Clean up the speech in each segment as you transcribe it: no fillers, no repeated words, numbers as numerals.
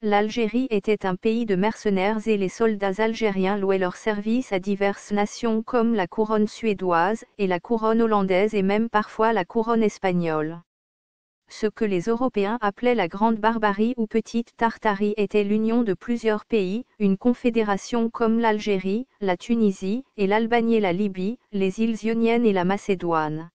l'Algérie était un pays de mercenaires et les soldats algériens louaient leur service à diverses nations comme la couronne suédoise et la couronne hollandaise et même parfois la couronne espagnole. Ce que les Européens appelaient la Grande Barbarie ou Petite Tartarie était l'union de plusieurs pays, une confédération comme l'Algérie, la Tunisie et l'Albanie et la Libye, les îles Ioniennes et la Macédoine.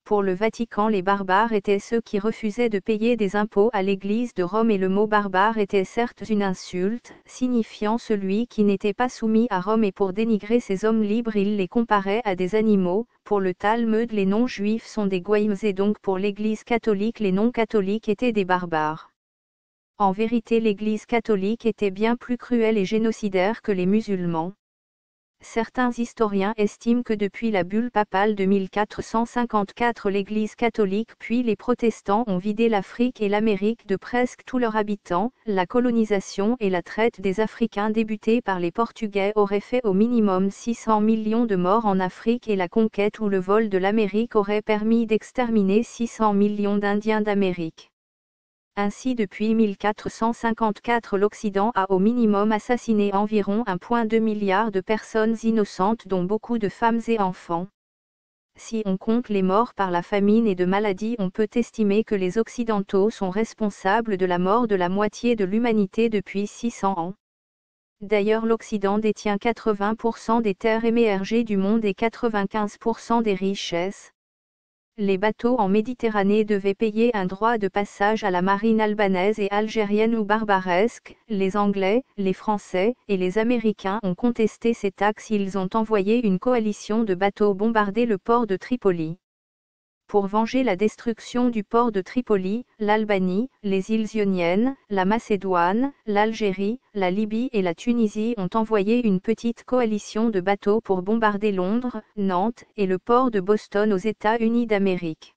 Pour le Vatican, les barbares étaient ceux qui refusaient de payer des impôts à l'Église de Rome et le mot barbare était certes une insulte, signifiant celui qui n'était pas soumis à Rome et pour dénigrer ces hommes libres il les comparait à des animaux. Pour le Talmud les non-juifs sont des goïms et donc pour l'Église catholique les non-catholiques étaient des barbares. En vérité l'Église catholique était bien plus cruelle et génocidaire que les musulmans. Certains historiens estiment que depuis la bulle papale de 1454 l'Église catholique puis les protestants ont vidé l'Afrique et l'Amérique de presque tous leurs habitants. La colonisation et la traite des Africains débutée par les Portugais auraient fait au minimum 600 millions de morts en Afrique et la conquête ou le vol de l'Amérique aurait permis d'exterminer 600 millions d'Indiens d'Amérique. Ainsi depuis 1454 l'Occident a au minimum assassiné environ 1,2 milliard de personnes innocentes dont beaucoup de femmes et enfants. Si on compte les morts par la famine et de maladies on peut estimer que les Occidentaux sont responsables de la mort de la moitié de l'humanité depuis 600 ans. D'ailleurs l'Occident détient 80% des terres émergées du monde et 95% des richesses. Les bateaux en Méditerranée devaient payer un droit de passage à la marine albanaise et algérienne ou barbaresque. Les Anglais, les Français et les Américains ont contesté ces taxes. Ils ont envoyé une coalition de bateaux bombarder le port de Tripoli. Pour venger la destruction du port de Tripoli, l'Albanie, les îles Ioniennes, la Macédoine, l'Algérie, la Libye et la Tunisie ont envoyé une petite coalition de bateaux pour bombarder Londres, Nantes et le port de Boston aux États-Unis d'Amérique.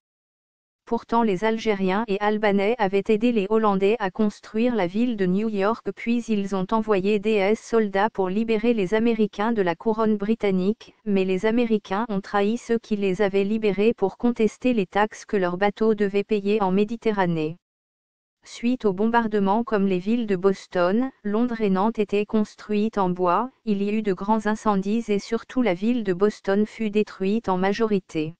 Pourtant les Algériens et Albanais avaient aidé les Hollandais à construire la ville de New York puis ils ont envoyé des soldats pour libérer les Américains de la couronne britannique, mais les Américains ont trahi ceux qui les avaient libérés pour contester les taxes que leurs bateaux devaient payer en Méditerranée. Suite aux bombardements comme les villes de Boston, Londres et Nantes étaient construites en bois, il y eut de grands incendies et surtout la ville de Boston fut détruite en majorité.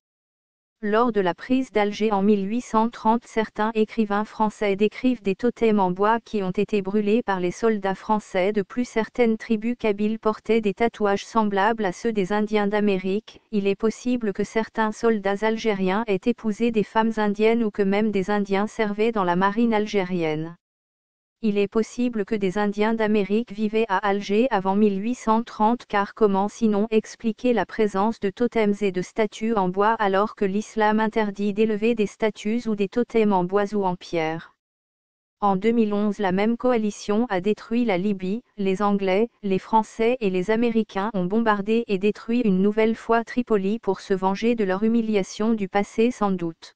Lors de la prise d'Alger en 1830 certains écrivains français décrivent des totems en bois qui ont été brûlés par les soldats français. De plus certaines tribus kabyles portaient des tatouages semblables à ceux des Indiens d'Amérique. Il est possible que certains soldats algériens aient épousé des femmes indiennes ou que même des Indiens servaient dans la marine algérienne. Il est possible que des Indiens d'Amérique vivaient à Alger avant 1830 car comment sinon expliquer la présence de totems et de statues en bois alors que l'islam interdit d'élever des statues ou des totems en bois ou en pierre. En 2011 la même coalition a détruit la Libye, les Anglais, les Français et les Américains ont bombardé et détruit une nouvelle fois Tripoli pour se venger de leur humiliation du passé sans doute.